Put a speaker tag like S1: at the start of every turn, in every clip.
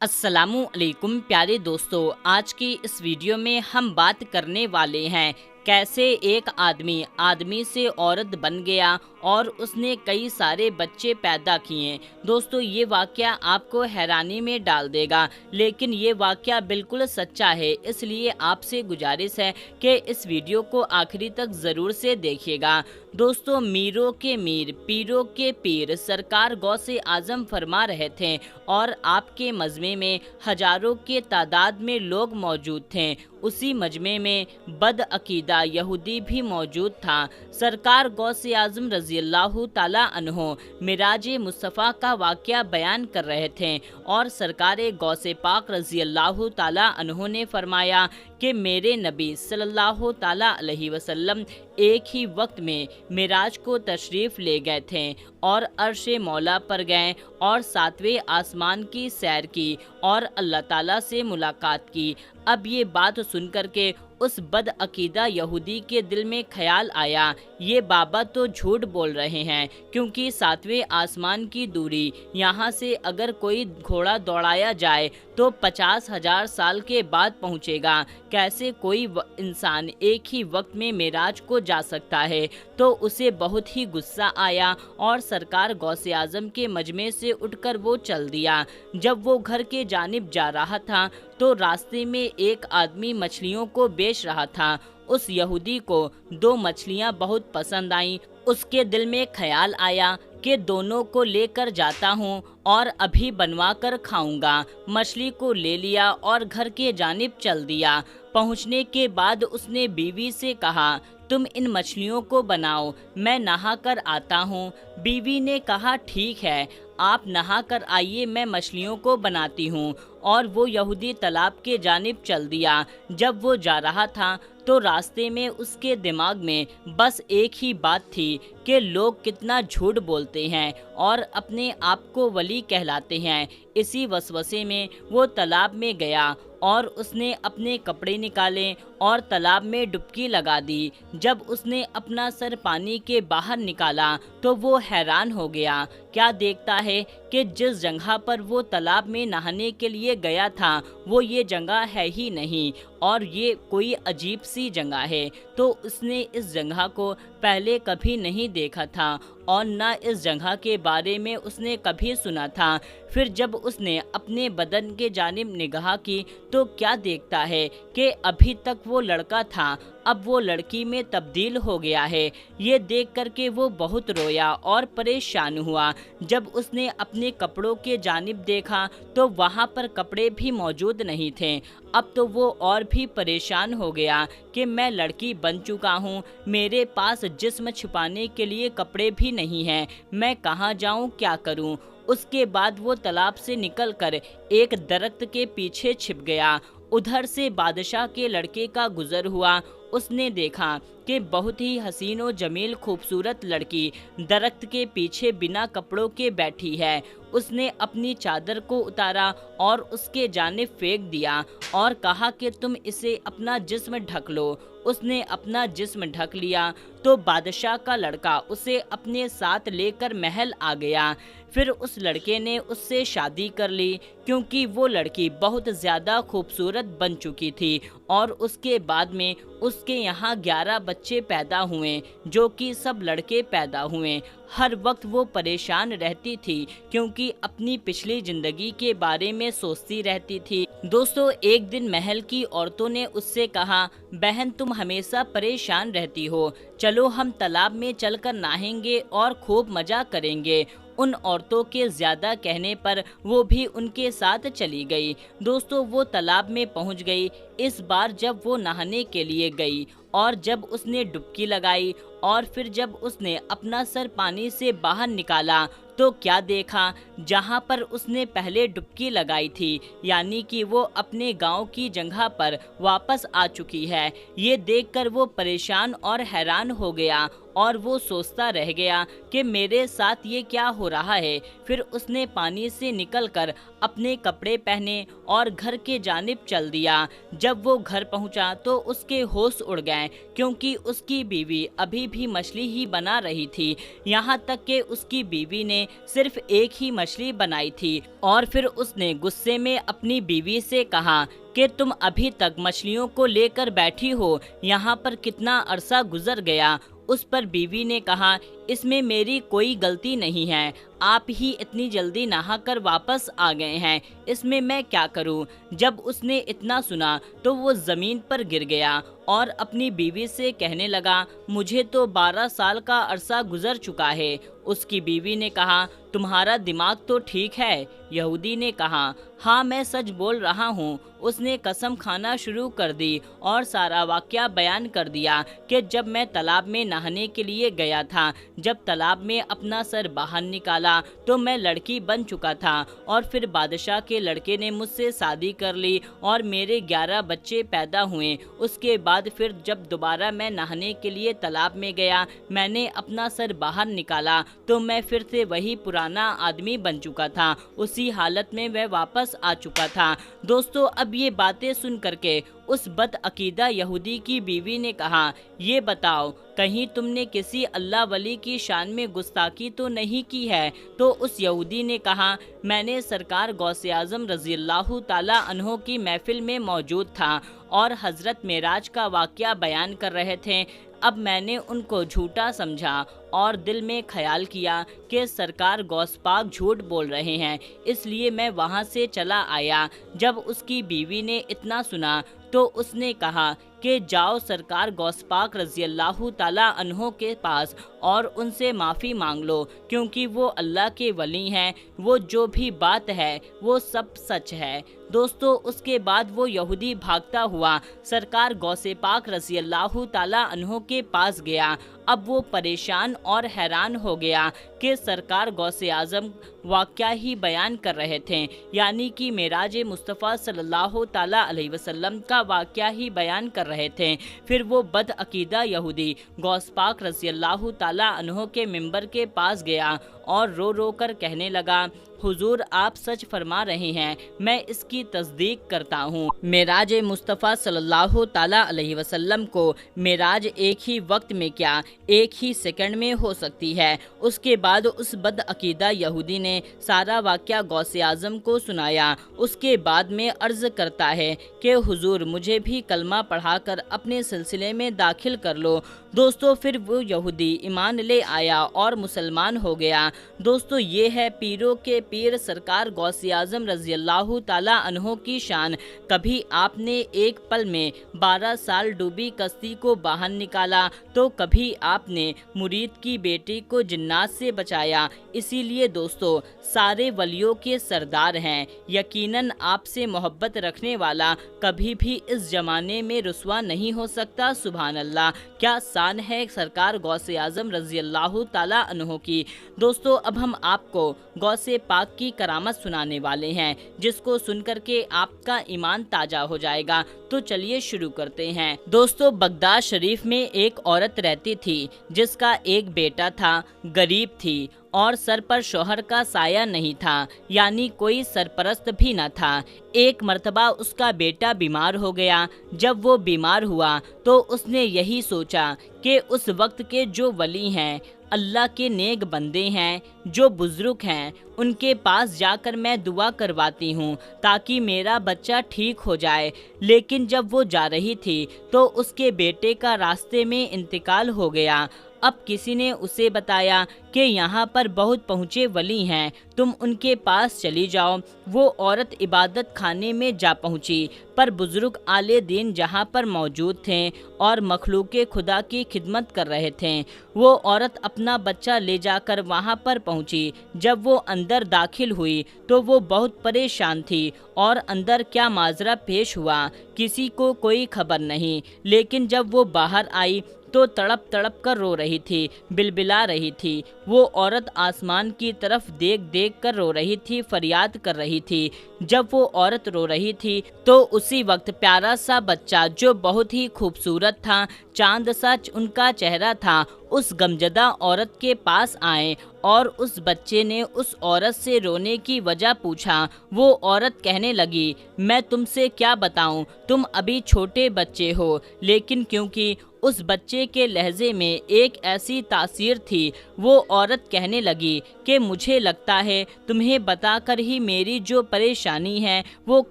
S1: अस्सलामु अलैकुम प्यारे दोस्तों, आज की इस वीडियो में हम बात करने वाले हैं कैसे एक आदमी से औरत बन गया और उसने कई सारे बच्चे पैदा किए। दोस्तों, ये वाक़या आपको हैरानी में डाल देगा, लेकिन ये वाक़या बिल्कुल सच्चा है। इसलिए आपसे गुजारिश है कि इस वीडियो को आखिरी तक ज़रूर से देखिएगा। दोस्तों, मीरों के मीर, पीरों के पीर सरकार गौसे आज़म फरमा रहे थे और आपके मजमे में हजारों के तादाद में लोग मौजूद थे। उसी मजमे में बदअकीदा यहूदी भी मौजूद था। सरकार गौसे आज़म रज़ी अल्लाह ताला अन्हो मिराज मुस्तफ़ा का वाक़या बयान कर रहे थे और सरकार गौसे पाक रज़ी अल्लाह ताला अन्हो ने फरमाया कि मेरे नबी सल्लल्लाहु ताला अलैहि वसल्लम एक ही वक्त में मिराज को तशरीफ़ ले गए थे और अर्श मौला पर गए और सातवें आसमान की सैर की और अल्लाह ताला से मुलाकात की। अब ये बात सुन कर के उस बदअकीदा यहूदी के दिल में ख्याल आया, ये बाबा तो झूठ बोल रहे हैं, क्योंकि सातवें आसमान की दूरी यहाँ से अगर कोई घोड़ा दौड़ाया जाए तो 50,000 साल के बाद पहुँचेगा। कैसे कोई इंसान एक ही वक्त में मेराज को जा सकता है? तो उसे बहुत ही गुस्सा आया और सरकार गौसे आज़म के मजमे से उठकर वो चल दिया। जब वो घर के जानिब जा रहा था तो रास्ते में एक आदमी मछलियों को बेच रहा था। उस यहूदी को दो मछलियां बहुत पसंद आईं। उसके दिल में ख्याल आया कि दोनों को लेकर जाता हूँ और अभी बनवा कर खाऊंगा। मछली को ले लिया और घर के जानिब चल दिया। पहुँचने के बाद उसने बीवी से कहा, तुम इन मछलियों को बनाओ, मैं नहा कर आता हूँ। बीवी ने कहा, ठीक है, आप नहा कर आइए, मैं मछलियों को बनाती हूँ। और वो यहूदी तालाब के जानिब चल दिया। जब वो जा रहा था तो रास्ते में उसके दिमाग में बस एक ही बात थी कि लोग कितना झूठ बोलते हैं और अपने आप को वली कहलाते हैं। इसी वसवसे में वो तालाब में गया और उसने अपने कपड़े निकाले और तालाब में डुबकी लगा दी। जब उसने अपना सर पानी के बाहर निकाला तो वो हैरान हो गया। क्या देखता है कि जिस जगह पर वो तालाब में नहाने के लिए गया था वो ये जगह है ही नहीं और ये कोई अजीब सी जगह है। तो उसने इस जगह को पहले कभी नहीं देखा था और न इस जगह के बारे में उसने कभी सुना था। फिर जब उसने अपने बदन के जानिब निगाह की तो क्या देखता है कि अभी तक वो लड़का था, अब वो लड़की में तब्दील हो गया है। ये देख कर के वो बहुत रोया और परेशान हुआ। जब उसने अपने कपड़ों के जानिब देखा तो वहाँ पर कपड़े भी मौजूद नहीं थे। अब तो वो और भी परेशान हो गया कि मैं लड़की बन चुका हूँ, मेरे पास जिस्म छुपाने के लिए कपड़े भी नहीं हैं, मैं कहाँ जाऊँ, क्या करूँ? उसके बाद वो तालाब से निकलकर एक दरख्त के पीछे छिप गया। उधर से बादशाह के लड़के का गुजर हुआ। उसने देखा कि बहुत ही हसीन और जमील खूबसूरत लड़की दरख्त के पीछे बिना कपड़ों के बैठी है। उसने अपनी चादर को उतारा और उसके जानिब फेंक दिया और कहा कि तुम इसे अपना जिस्म ढक लो। उसने अपना जिस्म ढक लिया तो बादशाह का लड़का उसे अपने साथ लेकर महल आ गया। फिर उस लड़के ने उससे शादी कर ली, क्योंकि वो लड़की बहुत ज़्यादा खूबसूरत बन चुकी थी और उसके बाद में उसके यहाँ 11 बच्चे पैदा हुए, जो कि सब लड़के पैदा हुए। हर वक्त वो परेशान रहती थी क्योंकि अपनी पिछली ज़िंदगी के बारे में सोचती रहती थी। दोस्तों, एक दिन महल की औरतों ने उससे कहा, बहन तुम हमेशा परेशान रहती हो, चलो हम तालाब में चलकर नहाएंगे और खूब मज़ा करेंगे। उन औरतों के ज़्यादा कहने पर वो भी उनके साथ चली गई। दोस्तों, वो तालाब में पहुंच गई। इस बार जब वो नहाने के लिए गई और जब उसने डुबकी लगाई और फिर जब उसने अपना सर पानी से बाहर निकाला तो क्या देखा, जहां पर उसने पहले डुबकी लगाई थी, यानी कि वो अपने गांव की जगह पर वापस आ चुकी है। ये देखकर वो परेशान और हैरान हो गया और वो सोचता रह गया कि मेरे साथ ये क्या हो रहा है। फिर उसने पानी से निकलकर अपने कपड़े पहने और घर के जानिब चल दिया। जब वो घर पहुंचा तो उसके होश उड़ गए, क्योंकि उसकी बीवी अभी भी मछली ही बना रही थी। यहाँ तक कि उसकी बीवी ने सिर्फ एक ही मछली बनाई थी। और फिर उसने गुस्से में अपनी बीवी से कहा कि तुम अभी तक मछलियों को लेकर बैठी हो, यहाँ पर कितना अरसा गुजर गया। उस पर बीवी ने कहा, इसमें मेरी कोई गलती नहीं है, आप ही इतनी जल्दी नहाकर वापस आ गए हैं, इसमें मैं क्या करूं। जब उसने इतना सुना तो वो ज़मीन पर गिर गया और अपनी बीवी से कहने लगा, मुझे तो 12 साल का अरसा गुजर चुका है। उसकी बीवी ने कहा, तुम्हारा दिमाग तो ठीक है। यहूदी ने कहा, हाँ मैं सच बोल रहा हूँ। उसने कसम खाना शुरू कर दी और सारा वाक़या बयान कर दिया कि जब मैं तालाब में नहाने के लिए गया था, जब तालाब में अपना सर बाहर निकाला तो मैं लड़की बन चुका था और फिर बादशाह के लड़के ने मुझसे शादी कर ली और मेरे 11 बच्चे पैदा हुए। उसके बाद फिर जब दोबारा मैं नहाने के लिए तालाब में गया, मैंने अपना सर बाहर निकाला तो मैं फिर से वही पुराना आदमी बन चुका था, उसी हालत में मैं वापस आ चुका था। दोस्तों, अब ये बातें सुन करके उस बदअकीदा यहूदी की बीवी ने कहा, ये बताओ कहीं तुमने किसी अल्लाह वली की शान में गुस्ताखी तो नहीं की है। तो उस यहूदी ने कहा, मैंने सरकार गौसे आज़म रज़ियल्लाहु ताला अन्हो की महफिल में मौजूद था और हज़रत मेराज का वाक़या बयान कर रहे थे। अब मैंने उनको झूठा समझा और दिल में ख्याल किया कि सरकार गौस पाक झूठ बोल रहे हैं, इसलिए मैं वहां से चला आया। जब उसकी बीवी ने इतना सुना तो उसने कहा कि जाओ सरकार गौस पाक रज़ियल्लाहु ताला अन्हो के पास और उनसे माफ़ी मांग लो, क्योंकि वो अल्लाह के वली हैं, वो जो भी बात है वो सब सच है। दोस्तों, उसके बाद वो यहूदी भागता हुआ सरकार गौसे पाक रज़ियल्लाहु ताला अन्हो के पास गया। अब वो परेशान और हैरान हो गया कि सरकार गौसे आज़म वाक़या ही बयान कर रहे थे, यानी कि मेराज मुस्तफ़ा सल्लल्लाहु ताला अलैहि वसल्लम का वाक़या ही बयान कर रहे थे। फिर वो बदअकीदा यहूदी गौस पाक रज़ियल्लाहु ताला अन्हो के मिंबर के पास गया और रो रो कर कहने लगा, हुजूर आप सच फरमा रहे हैं, मैं इसकी तस्दीक करता हूँ। मेराज मुस्तफ़ा सल्लल्लाहु ताला अलैहि वसल्लम को मेराज एक ही वक्त में क्या एक ही सेकंड में हो सकती है। उसके बाद उस बदअकीदा यहूदी ने सारा वाक़या गौसे आज़म को सुनाया। उसके बाद में अर्ज़ करता है कि हुजूर मुझे भी कलमा पढ़ाकर अपने सिलसिले में दाखिल कर लो। दोस्तों, फिर वो यहूदी ईमान ले आया और मुसलमान हो गया। दोस्तों, ये है पीरों के पीर सरकार गौसे आज़म रज़ियल्लाहु ताला अन्हो की शान। कभी आपने एक पल में 12 साल डूबी कश्ती को बाहर निकाला तो कभी आपने मुरीद की बेटी को जिन्नात से बचाया। इसीलिए दोस्तों, सारे वलियों के सरदार हैं। यकीनन आपसे मोहब्बत रखने वाला कभी भी इस ज़माने में रुसवा नहीं हो सकता। सुभान अल्लाह, क्या शान है सरकार गौसे आज़म रज़ियल्लाहु ताला अन्हो की। दोस्तों, अब हम आपको गौसे पाक की करामत सुनाने वाले हैं, जिसको सुनकर के आपका ईमान ताजा हो जाएगा। तो चलिए शुरू करते हैं। दोस्तों, बगदाद शरीफ में एक औरत रहती थी जिसका एक बेटा था, गरीब थी और सर पर शौहर का साया नहीं था, यानी कोई सरपरस्त भी न था। एक मर्तबा उसका बेटा बीमार हो गया। जब वो बीमार हुआ तो उसने यही सोचा कि उस वक्त के जो वली हैं, अल्लाह के नेक बंदे हैं, जो बुजुर्ग हैं, उनके पास जाकर मैं दुआ करवाती हूँ ताकि मेरा बच्चा ठीक हो जाए। लेकिन जब वो जा रही थी तो उसके बेटे का रास्ते में इंतकाल हो गया। अब किसी ने उसे बताया कि यहाँ पर बहुत पहुँचे वली हैं, तुम उनके पास चली जाओ। वो औरत इबादत खाने में जा पहुँची, पर बुजुर्ग आले दीन जहाँ पर मौजूद थे और मखलूके खुदा की खिदमत कर रहे थे। वो औरत अपना बच्चा ले जाकर वहाँ पर पहुँची। जब वो अंदर दाखिल हुई तो वो बहुत परेशान थी और अंदर क्या माजरा पेश हुआ किसी को कोई खबर नहीं। लेकिन जब वो बाहर आई तो तड़प तड़प कर रो रही थी, बिलबिला रही थी। वो औरत आसमान की तरफ देख देख कर रो रही थी, फरियाद कर रही थी। जब वो औरत रो रही थी तो उसी वक्त प्यारा सा बच्चा जो बहुत ही खूबसूरत था, चांद सा उनका चेहरा था, उस गमजदा औरत के पास आए और उस बच्चे ने उस औरत से रोने की वजह पूछा। वो औरत कहने लगी, मैं तुमसे क्या बताऊं, तुम अभी छोटे बच्चे हो। लेकिन क्योंकि اس بچے کے لہجے میں ایک ایسی تاثیر تھی۔ وہ عورت کہنے لگی کہ مجھے لگتا ہے تمہیں بتا کر ہی میری جو پریشانی ہے وہ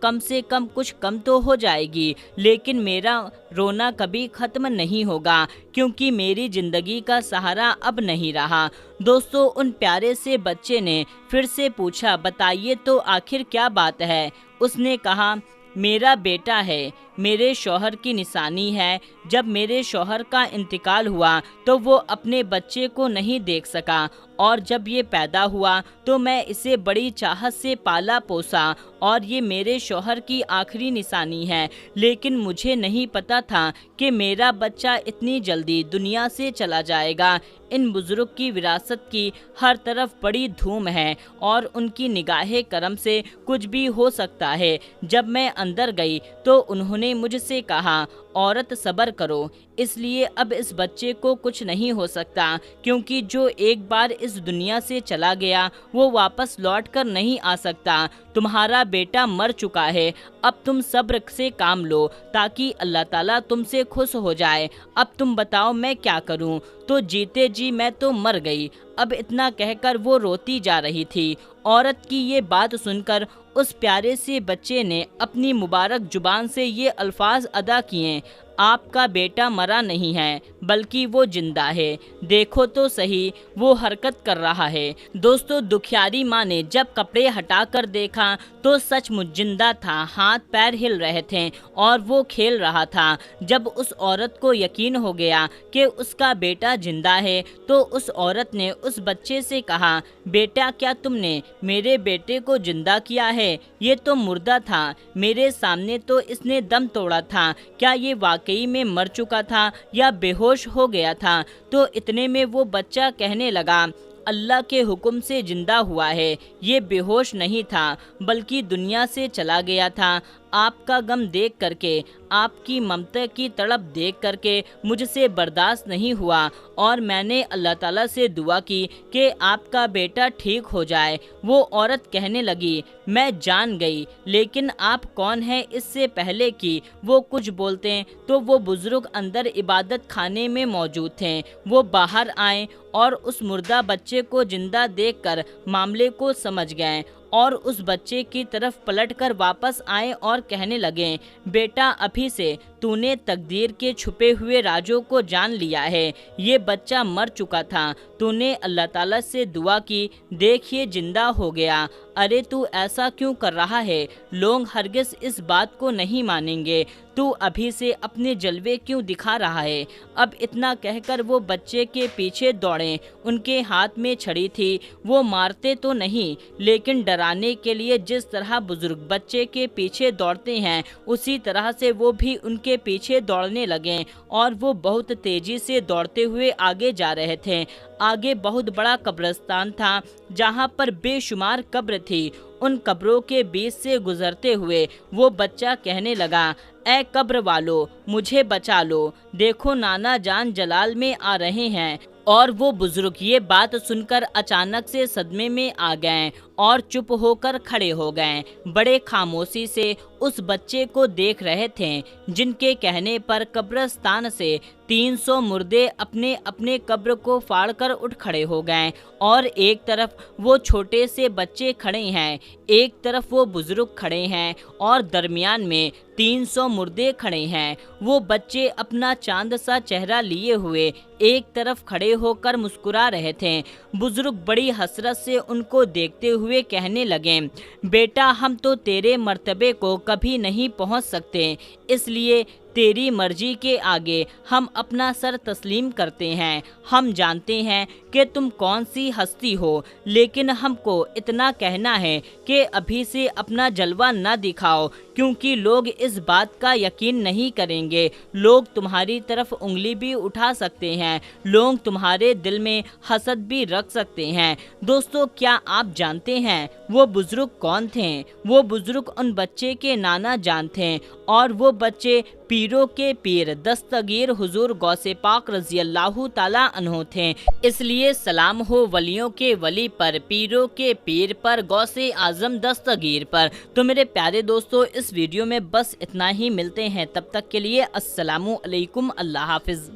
S1: کم سے کم کچھ کم تو ہو جائے گی، لیکن میرا رونا کبھی ختم نہیں ہوگا کیونکہ میری زندگی کا سہارا اب نہیں رہا۔ دوستو، ان پیارے سے بچے نے پھر سے پوچھا، بتائیے تو آخر کیا بات ہے؟ اس نے کہا، میرا بیٹا ہے، میرے شوہر کی نشانی ہے۔ جب میرے شوہر کا انتقال ہوا تو وہ اپنے بچے کو نہیں دیکھ سکا، اور جب یہ پیدا ہوا تو میں اسے بڑی چاہت سے پالا پوسا، اور یہ میرے شوہر کی آخری نشانی ہے۔ لیکن مجھے نہیں پتا تھا کہ میرا بچہ اتنی جلدی دنیا سے چلا جائے گا۔ ان بزرگ کی وراثت کی ہر طرف بڑی دھوم ہے اور ان کی نگاہ کرم سے کچھ بھی ہو سکتا ہے۔ جب میں اندر گئی تو انہوں نے مجھ سے کہا، عورت صبر کرو، اس لیے اب اس بچے کو کچھ نہیں ہو سکتا، کیونکہ جو ایک بار اس دنیا سے چلا گیا وہ واپس لوٹ کر نہیں آ سکتا۔ تمہارا بیٹا مر چکا ہے، اب تم صبر سے کام لو تاکہ اللہ تعالیٰ تم سے خوش ہو جائے۔ اب تم بتاؤ میں کیا کروں؟ تو جیتے جی میں تو مر گئی۔ اب اتنا کہہ کر وہ روتی جا رہی تھی۔ عورت کی یہ بات سن کر اس پیارے سے بچے نے اپنی مبارک زبان سے یہ الفاظ ادا کیے، آپ کا بیٹا مرا نہیں ہے بلکہ وہ زندہ ہے، دیکھو تو صحیح وہ حرکت کر رہا ہے۔ دوستو، دکھیاری ماں نے جب کپڑے ہٹا کر دیکھا تو سچ مچ زندہ تھا، ہاتھ پیر ہل رہے تھے اور وہ کھیل رہا تھا۔ جب اس عورت کو یقین ہو گیا کہ اس کا بیٹا زندہ ہے تو اس عورت نے اس بچے سے کہا، بیٹا کیا تم نے میرے بیٹے کو زندہ کیا ہے؟ یہ تو مردہ تھا، میرے سامنے تو اس نے دم توڑا تھا، کیا یہ واقعی میں مر چکا تھا یا بے ہوش ہو گیا تھا؟ تو اتنے میں وہ بچہ کہنے لگا، اللہ کے حکم سے زندہ ہوا ہے، یہ بے ہوش نہیں تھا بلکہ دنیا سے چلا گیا تھا۔ آپ کا غم دیکھ کر کے، آپ کی ممتا کی تڑپ دیکھ کر کے مجھ سے برداشت نہیں ہوا اور میں نے اللہ تعالیٰ سے دعا کی کہ آپ کا بیٹا ٹھیک ہو جائے۔ وہ عورت کہنے لگی، میں جان گئی، لیکن آپ کون ہیں؟ اس سے پہلے کہ وہ کچھ بولتے تو وہ بزرگ اندر عبادت خانے میں موجود تھے۔ وہ باہر آئے اور اس مردہ بچے کو زندہ دیکھ کر معاملے کو سمجھ گئے اور اس بچے کی طرف پلٹ کر واپس آئے اور کہنے لگے، بیٹا ابھی سے تو نے تقدیر کے چھپے ہوئے رازوں کو جان لیا ہے۔ یہ بچہ مر چکا تھا، تو نے اللہ تعالیٰ سے دعا کی، دیکھیے زندہ ہو گیا۔ ارے تو ایسا کیوں کر رہا ہے؟ لوگ ہرگز اس بات کو نہیں مانیں گے، تو ابھی سے اپنے جلوے کیوں دکھا رہا ہے؟ اب اتنا کہہ کر وہ بچے کے پیچھے دوڑے، ان کے ہاتھ میں چھڑی تھی۔ وہ مارتے تو نہیں، لیکن ڈرانے کے لیے جس طرح بزرگ بچے کے پیچھے دوڑتے ہیں اسی طرح سے وہ بھی ان کے پیچھے دوڑنے لگے، اور وہ بہت تیزی سے دوڑتے ہوئے آگے جا رہے تھے۔ آگے بہت بڑا قبرستان تھا جہاں پر بے شمار قبر تھی۔ ان قبروں کے بیچ سے گزرتے ہوئے وہ بچہ کہنے لگا، اے قبر والو مجھے بچا لو، دیکھو نانا جان جلال میں آ رہے ہیں۔ اور وہ بزرگ یہ بات سن کر اچانک سے صدمے میں آ گئے اور چپ ہو کر کھڑے ہو گئے، بڑے خاموشی سے اس بچے کو دیکھ رہے تھے، جن کے کہنے پر قبرستان سے 300 مردے اپنے اپنے قبر کو پھاڑ کر اٹھ کھڑے ہو گئے، اور ایک طرف وہ چھوٹے سے بچے کھڑے ہیں، ایک طرف وہ بزرگ کھڑے ہیں، اور درمیان میں 300 مردے کھڑے ہیں۔ وہ بچے اپنا چاند سا چہرہ لیے ہوئے ایک طرف کھڑے ہو کر مسکرا رہے تھے۔ بزرگ بڑی حسرت سے ان کو دیکھتے ہوئے کہنے لگے، بیٹا ہم تو تیرے مرتبے کو کبھی نہیں پہنچ سکتے، اس لیے تیری مرضی کے آگے ہم اپنا سر تسلیم کرتے ہیں۔ ہم جانتے ہیں کہ تم کون سی ہستی ہو، لیکن ہم کو اتنا کہنا ہے کہ ابھی سے اپنا جلوہ نہ دکھاؤ، کیونکہ لوگ اس بات کا یقین نہیں کریں گے، لوگ تمہاری طرف انگلی بھی اٹھا سکتے ہیں، لوگ تمہارے دل میں حسد بھی رکھ سکتے ہیں۔ دوستو، کیا آپ جانتے ہیں وہ بزرگ کون تھے؟ وہ بزرگ ان بچے کے نانا جان تھے، اور وہ بچے پیروں کے پیر دستگیر حضور غوث پاک رضی اللہ تعالیٰ عنہ تھے۔ اس لیے लिए सलाम हो वलियों के वली पर, पीरों के पीर पर, गौसे आजम दस्तगीर पर। तो मेरे प्यारे दोस्तों, इस वीडियो में बस इतना ही। मिलते हैं तब तक के लिए अस्सलामु अलैकुम, अल्लाह हाफिज़।